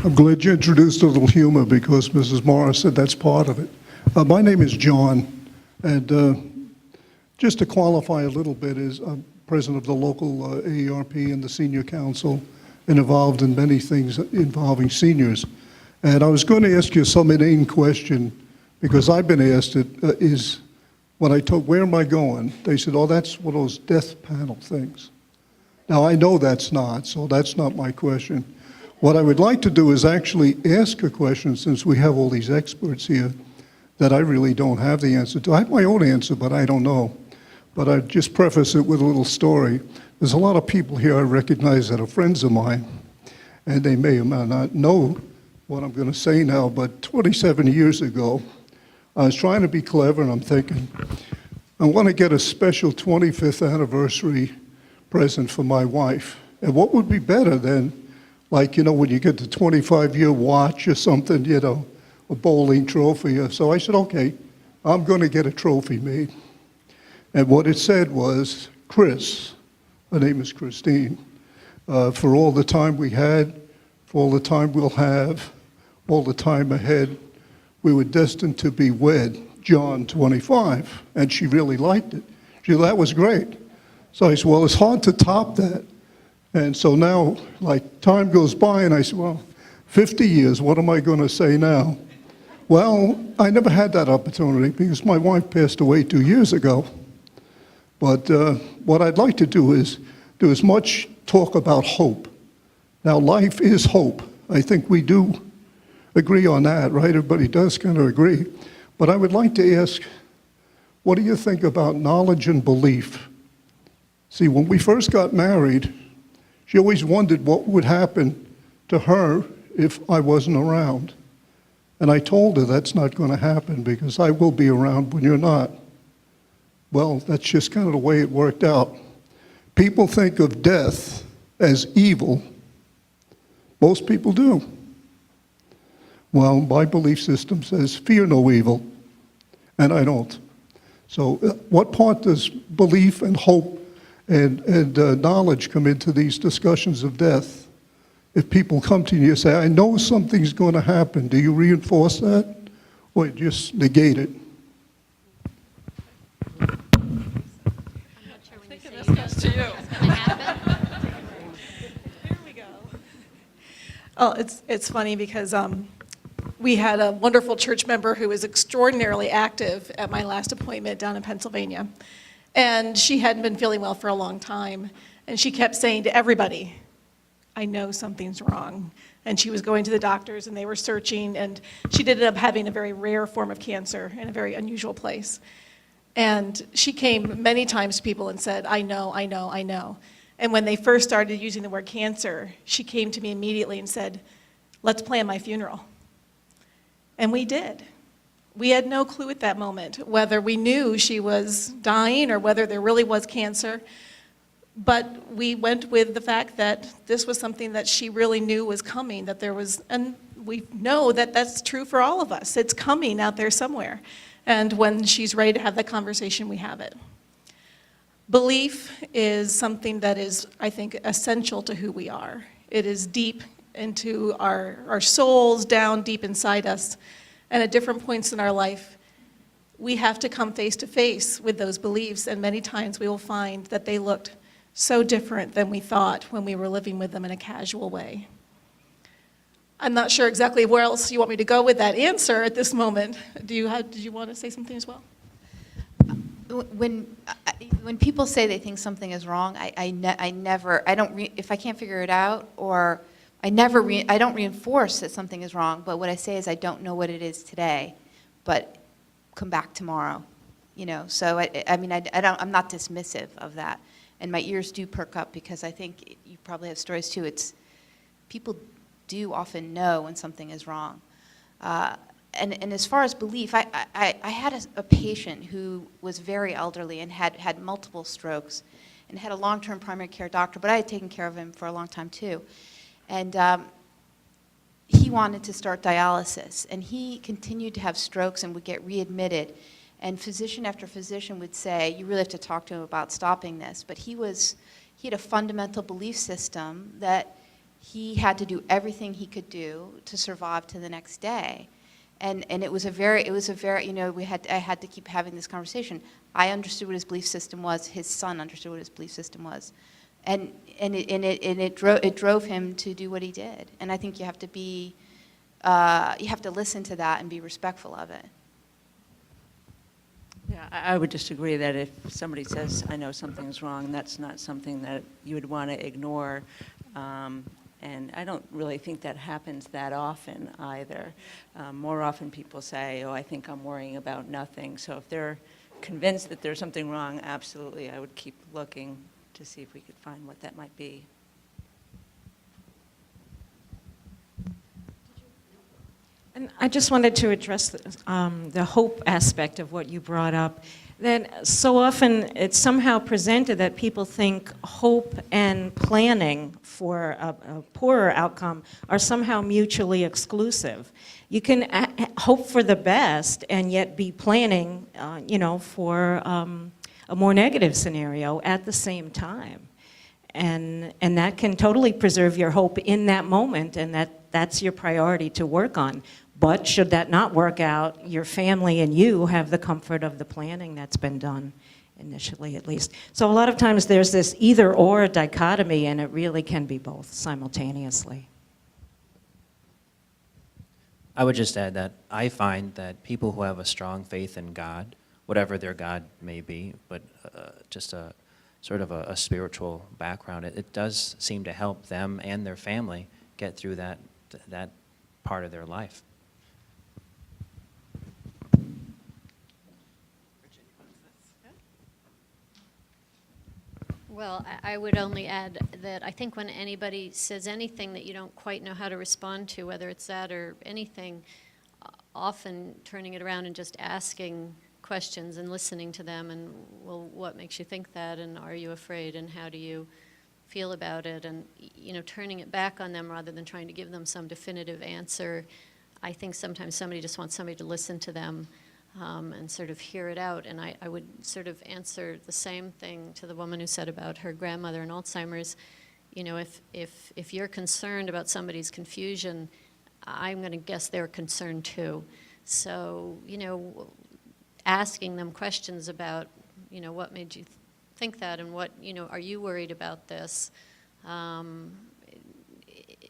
I'm glad you introduced a little humor because Mrs. Morris said that's part of it. My name is John, and just to qualify a little bit, I'm president of the local AARP and the senior council, and involved in many things involving seniors. And I was going to ask you some inane question, because I've been asked it, is when I told, where am I going? They said, oh, that's one of those death panel things. Now, I know that's not, so that's not my question. What I would like to do is actually ask a question, since we have all these experts here, that I really don't have the answer to. I have my own answer, but I don't know. But I'd just preface it with a little story. There's a lot of people here I recognize that are friends of mine, and they may or may not know what I'm going to say now, but 27 years ago, I was trying to be clever, and I'm thinking, I want to get a special 25th anniversary present for my wife. And what would be better than, like, when you get the 25-year watch or something, a bowling trophy. So I said, okay, I'm going to get a trophy made. And what it said was, Chris, her name is Christine, for all the time we had, for all the time we'll have, all the time ahead, we were destined to be wed, John 25. And she really liked it. She said, that was great. So I said, well, it's hard to top that. And so now, like, time goes by, and I said, well, 50 years, what am I going to say now? Well, I never had that opportunity because my wife passed away 2 years ago. But what I'd like to do is do as much talk about hope. Now, life is hope. I think we do agree on that, right? Everybody does kind of agree. But I would like to ask, what do you think about knowledge and belief? See, when we first got married, she always wondered what would happen to her if I wasn't around. And I told her that's not going to happen because I will be around when you're not. Well, that's just kind of the way it worked out. People think of death as evil. Most people do. Well, my belief system says, fear no evil, and I don't. So what part does belief and hope and knowledge come into these discussions of death? If people come to you and say, I know something's going to happen, do you reinforce that, or you just negate it? This goes to you. Here we go. Oh, it's funny because we had a wonderful church member who was extraordinarily active at my last appointment down in Pennsylvania. And she hadn't been feeling well for a long time. And she kept saying to everybody, I know something's wrong. And she was going to the doctors and they were searching, and she ended up having a very rare form of cancer in a very unusual place. And she came many times to people and said, I know, I know, I know. And when they first started using the word cancer, she came to me immediately and said, let's plan my funeral. And we did. We had no clue at that moment whether we knew she was dying or whether there really was cancer. But we went with the fact that this was something that she really knew was coming, that there was, and we know that that's true for all of us. It's coming out there somewhere. And when she's ready to have that conversation, we have it. Belief is something that is, I think, essential to who we are. It is deep into our souls, down deep inside us. And at different points in our life, we have to come face to face with those beliefs, and many times we will find that they looked so different than we thought when we were living with them in a casual way. I'm not sure exactly where else you want me to go with that answer at this moment. Did you want to say something as well? When people say they think something is wrong, if I can't figure it out, or I don't reinforce that something is wrong, but what I say is I don't know what it is today, but come back tomorrow, So I'm not dismissive of that, and my ears do perk up because I think you probably have stories too. People do often know when something is wrong, and as far as belief, I had a patient who was very elderly and had multiple strokes, and had a long-term primary care doctor, but I had taken care of him for a long time too. And he wanted to start dialysis, and he continued to have strokes and would get readmitted. And physician after physician would say, you really have to talk to him about stopping this. But he had a fundamental belief system that he had to do everything he could do to survive to the next day. And it was a very, you know, I had to keep having this conversation. I understood what his belief system was. His son understood what his belief system was. And it drove him to do what he did. And I think you have to listen to that and be respectful of it. Yeah, I would just agree that if somebody says, I know something's wrong, that's not something that you would want to ignore. And I don't really think that happens that often either. More often people say, oh, I think I'm worrying about nothing. So if they're convinced that there's something wrong, absolutely, I would keep looking to see if we could find what that might be. And I just wanted to address the hope aspect of what you brought up. That so often it's somehow presented that people think hope and planning for a poorer outcome are somehow mutually exclusive. You can hope for the best and yet be planning, for a more negative scenario at the same time. And that can totally preserve your hope in that moment, and that's your priority to work on. But should that not work out, your family and you have the comfort of the planning that's been done, initially at least. So a lot of times there's this either-or dichotomy, and it really can be both simultaneously. I would just add that I find that people who have a strong faith in God, whatever their God may be, but just a sort of a spiritual background, it does seem to help them and their family get through that part of their life. Well, I would only add that I think when anybody says anything that you don't quite know how to respond to, whether it's that or anything, often turning it around and just asking questions and listening to them and, well, what makes you think that, and are you afraid, and how do you feel about it, and, turning it back on them rather than trying to give them some definitive answer. I think sometimes somebody just wants somebody to listen to them and sort of hear it out. And I would sort of answer the same thing to the woman who said about her grandmother and Alzheimer's. If you're concerned about somebody's confusion, I'm going to guess they're concerned too. So, asking them questions about, what made you think that, and what, are you worried about this,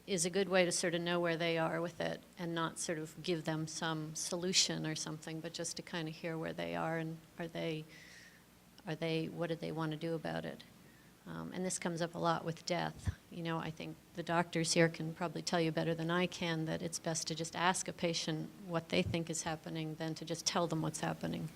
is a good way to sort of know where they are with it, and not sort of give them some solution or something, but just to kind of hear where they are, and what do they want to do about it. And this comes up a lot with death. I think the doctors here can probably tell you better than I can that it's best to just ask a patient what they think is happening than to just tell them what's happening.